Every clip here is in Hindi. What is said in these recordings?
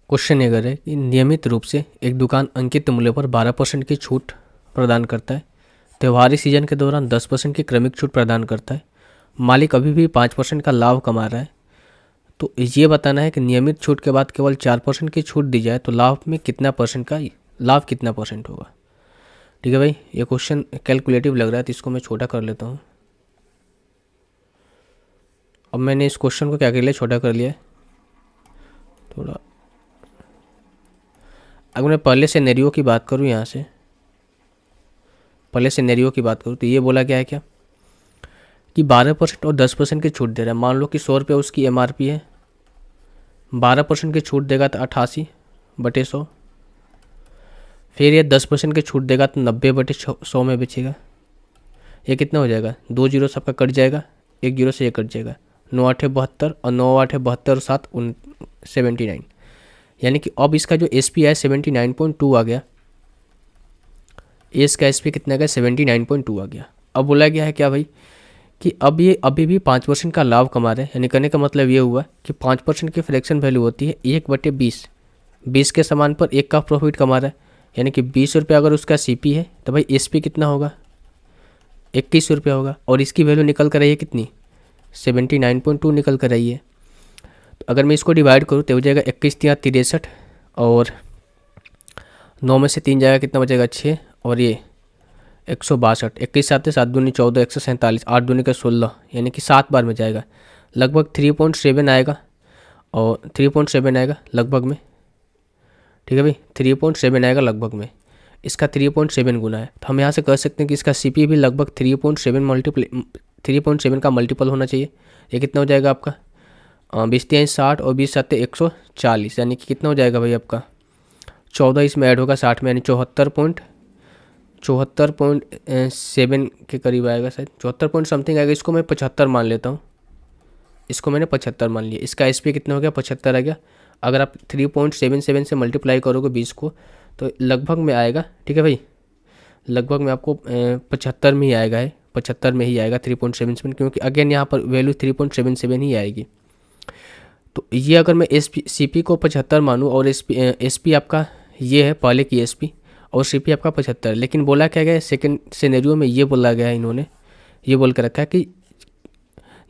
क्वेश्चन ये है कि नियमित रूप से एक दुकान अंकित मूल्य पर 12% की छूट प्रदान करता है, त्योहारी सीजन के दौरान 10% की क्रमिक छूट प्रदान करता है, मालिक अभी भी 5% का लाभ कमा रहा है। तो ये बताना है कि नियमित छूट के बाद केवल 4% की छूट दी जाए तो लाभ में कितना परसेंट का लाभ कितना परसेंट होगा। ठीक है भाई, ये क्वेश्चन कैलकुलेटिव लग रहा है तो इसको मैं छोटा कर लेता हूँ। अब मैंने इस क्वेश्चन को क्या कर लिया, छोटा कर लिया है थोड़ा। अगर मैं पहले सिनेरियो की बात करूँ, यहाँ से पहले सिनेरियो की बात करूँ तो ये बोला गया है क्या कि 12% और 10% की छूट दे रहा है। मान लो कि 100 रुपये उसकी MRP है, 12% की छूट देगा तो 88/100, फिर ये 10% की छूट देगा तो 90/100 में बेचेगा। ये कितना हो जाएगा, 2 जीरो सबका कट जाएगा, 1 जीरो से ये कट जाएगा, 9×8 = 72 और 9×8 = 72 और 7 79। यानी कि अब इसका जो SP है 79.2 आ गया, इसका SP कितना गया, 79.2 आ गया। अब बोला गया है क्या भाई कि अब ये अभी भी 5% का लाभ कमा रहे हैं। यानी कहने का मतलब ये हुआ कि 5% की फ्रैक्शन वैल्यू होती है 1/20, 20 के सामान पर 1 का प्रॉफिट कमा रहा है। यानी कि 20 रुपये अगर उसका CP है तो भाई SP कितना होगा, 21 रुपये होगा। और इसकी वैल्यू निकल कर आई है कितनी, 79.2 निकल कर आई है। तो अगर मैं इसको डिवाइड करूँ तो हो जाएगा 21×3 = 63 और 9 में से 3 जाएगा, कितना बचेगा 6 और ये 162, 21×7 = 7 दूनी 14, 147, 8 दूनी का 16, यानी कि 7 बार में जाएगा। लगभग 3.7 आएगा और 3.7 आएगा लगभग में। ठीक है भाई, 3.7 आएगा लगभग में, इसका 3.7 गुना है। तो हम यहाँ से कह सकते हैं कि इसका CP भी लगभग 3.7 का मल्टीपल होना चाहिए। ये कितना हो जाएगा आपका, 20×3 = 60 और 20×7 = 140, यानी कि कितना हो जाएगा भाई आपका 14 इसमें ऐड होगा 60 में, यानी 74.7 के करीब आएगा, शायद 74 पॉइंट समथिंग आएगा। इसको मैं 75 मान लेता हूँ, इसको मैंने 75 मान लिया। इसका SP कितना हो गया, 75 आ गया। अगर आप 3.77 से मल्टीप्लाई करोगे 20 को तो लगभग में आएगा। ठीक है भाई, लगभग में आपको 75 में ही आएगा, है 75 में ही आएगा 3.77, क्योंकि अगेन यहाँ पर वैल्यू 3.77 ही आएगी। तो ये अगर मैं CP को 75 मानूँ और SP आपका ये है पहले की SP और CP आपका 75, लेकिन बोला क्या गया सेकंड सिनेरियो में, ये बोला गया है, इन्होंने ये बोल कर रखा है कि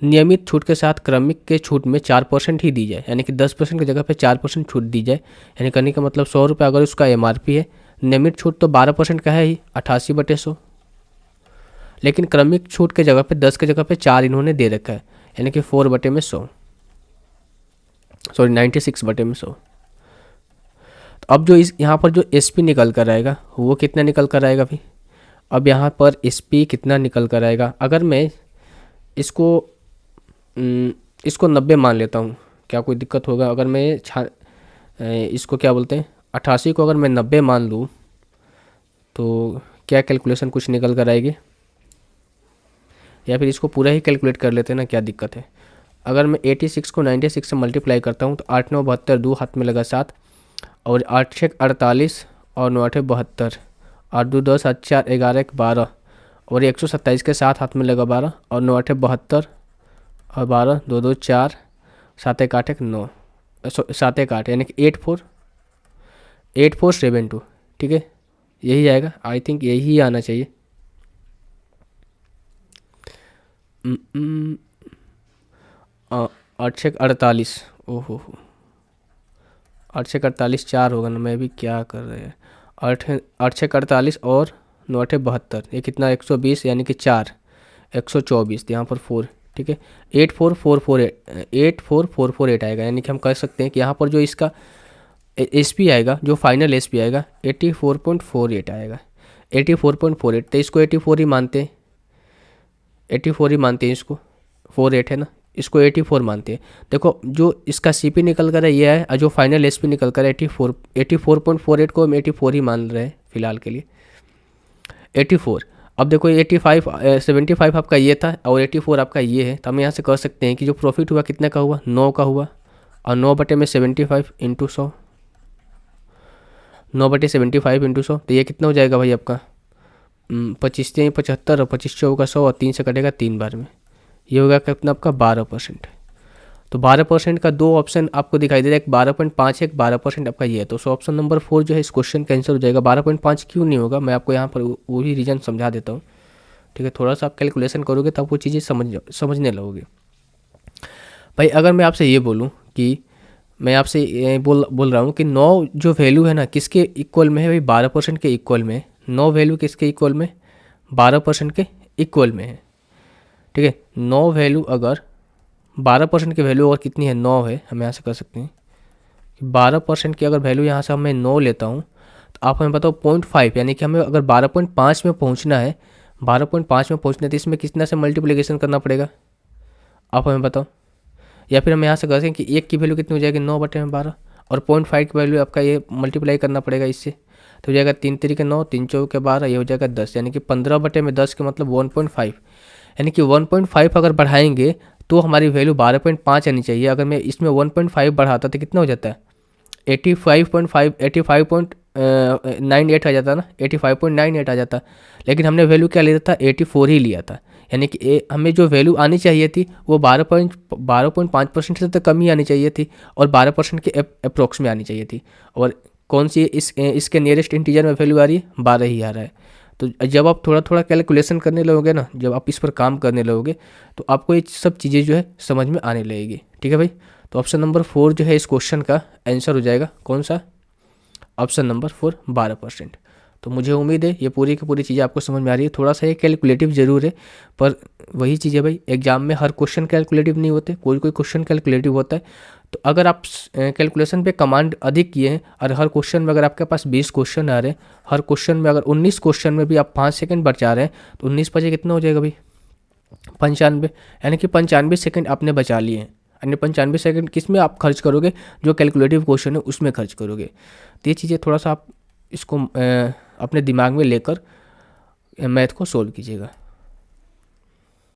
नियमित छूट के साथ क्रमिक के छूट में 4% ही दी जाए। यानी कि 10% की जगह पे 4% छूट दी जाए। यानी करने का मतलब 100 रुपये अगर उसका MRP है, नियमित छूट तो 12% का है ही, 88/100, लेकिन क्रमिक छूट के जगह पे 10 के जगह पे 4 इन्होंने दे रखा है, यानी कि 4/100, सॉरी 96/100। तो अब जो इस यहाँ पर जो SP निकल कर आएगा वो कितना निकल कर आएगा भाई। अब यहाँ पर SP कितना निकल कर आएगा, अगर मैं इसको 90 मान लेता हूँ, क्या कोई दिक्कत होगा? अगर मैं इसको क्या बोलते हैं 88 को अगर मैं 90 मान लूँ तो क्या कैलकुलेशन कुछ निकल कर आएगी, या फिर इसको पूरा ही कैलकुलेट कर लेते हैं ना, क्या दिक्कत है। अगर मैं 86 को 96 से मल्टीप्लाई करता हूँ तो 8 9 72, 2 हाथ में लगा 7 और 8 6 48 और 9 8 72, 8 2 10, 7 4 11 1 12 और 127 के 7 हाथ में लगा 12 और 9 8 72 और 12 2 2 4 7 1 8 1 9, 7 1 8, यानी कि 8472। ठीक है, यही आएगा, आई थिंक यही आना चाहिए। 8 6 48, ओहो 8 6 48 4 होगा ना, मैं भी क्या कर रहे हैं। 8 6 48 और 9 8 72, ये कितना 120, यानी कि 4 124, यहाँ पर 4। ठीक है, 84448 आएगा। यानी कि हम कह सकते हैं कि यहाँ पर जो इसका SP आएगा, जो फाइनल SP आएगा 84.48 आएगा, 84.48। तो इसको 84 ही मानते हैं, 84 ही मानते हैं इसको, 48 है ना, इसको 84 मानते हैं। देखो जो इसका CP निकल कर है ये है, और जो फाइनल SP निकल कर 84.48 को हम 84 ही मान रहे हैं फिलहाल के लिए, 84। अब देखो 85 75 आपका ये था और 84 आपका ये है, तो हम यहाँ से कह सकते हैं कि जो प्रॉफिट हुआ कितने का हुआ, 9 का हुआ, और 9/75 इंटू 100, 9/75 इंटू 100, तो ये कितना हो जाएगा भाई आपका 25 75 और 25 चौका 100 और 3 से कटेगा 3 बार में, ये होगा कितना आपका 12%। तो 12% का दो ऑप्शन आपको दिखाई दे रहा है, एक 12.5 है, एक 12% आपका ये है। तो सो ऑप्शन नंबर 4 जो है इस क्वेश्चन का आंसर हो जाएगा। 12.5 क्यों नहीं होगा, मैं आपको यहाँ पर वो भी रीज़न समझा देता हूँ, ठीक है। थोड़ा सा आप कैलकुलेशन करोगे तब वो चीज़ें समझने लगोगे। भाई अगर मैं आपसे ये बोलूँ कि मैं आपसे बोल रहा हूँ कि 9 जो वैल्यू है ना किसके इक्वल में है भाई, 12% के इक्वल में है। 9 वैल्यू किसके इक्वल में, 12% के इक्वल में है, ठीक है। 9 वैल्यू अगर 12% की वैल्यू और कितनी है, 9 है, हम यहाँ से कर सकते हैं कि 12% की अगर वैल्यू यहाँ से मैं 9 लेता हूँ तो आप हमें बताओ 0.5, यानी कि हमें अगर 12.5 में पहुँचना है, 12.5 में पहुँचना है तो इसमें कितना से मल्टीप्लिकेशन करना पड़ेगा, आप हमें बताओ। या फिर हम यहाँ से कर सकें कि 1 की वैल्यू कितनी हो जाएगी, 9/12, और 0.5 की वैल्यू आपका ये मल्टीप्लाई करना पड़ेगा इससे, तो हो जाएगा 3 तरीके 9, 3 चौके 12, ये हो जाएगा 10, यानी कि 15/10 के मतलब 1.5, यानी कि 1.5 अगर बढ़ाएंगे तो हमारी वैल्यू 12.5 आनी चाहिए। अगर मैं इसमें 1.5 बढ़ाता तो कितना हो जाता है, 85.5 85.98 आ जाता ना, 85.98 आ जाता। लेकिन हमने वैल्यू क्या लिया था, 84 ही लिया था, यानी कि हमें जो वैल्यू आनी चाहिए थी वो 12.5% से तो कम ही आनी चाहिए थी, और 12% के अप्रोक्स में आनी चाहिए थी। और कौन सी इसके नियरेस्ट इंटीजर में वैल्यू आ रही है, 12 ही आ रहा है। तो जब आप थोड़ा थोड़ा कैलकुलेशन करने लगोगे ना, जब आप इस पर काम करने लगोगे तो आपको ये सब चीज़ें जो है समझ में आने लगेगी, ठीक है भाई। तो ऑप्शन नंबर 4 जो है इस क्वेश्चन का आंसर हो जाएगा, कौन सा, ऑप्शन नंबर 4, 12%। तो मुझे उम्मीद है ये पूरी की पूरी चीज़ें आपको समझ में आ रही है। थोड़ा सा ये कैलकुलेटिव ज़रूर है, पर वही चीज़ है भाई, एग्जाम में हर क्वेश्चन कैलकुलेटिव नहीं होते, कोई कोई क्वेश्चन कैलकुलेटिव होता है। तो अगर आप कैलकुलेशन पे कमांड अधिक किए हैं और हर क्वेश्चन में अगर आपके पास 20 क्वेश्चन आ रहे हैं, हर क्वेश्चन में अगर 19 क्वेश्चन में भी आप 5 सेकंड बचा रहे हैं, तो 19 बचे कितना हो जाएगा भाई, 95, यानी कि 95 सेकंड आपने बचा लिए हैं। अन्य 95 सेकंड किस में आप खर्च करोगे, जो कैलकुलेटिव क्वेश्चन है उसमें खर्च करोगे। तो ये चीज़ें थोड़ा सा आप इसको अपने दिमाग में लेकर मैथ को सोल्व कीजिएगा।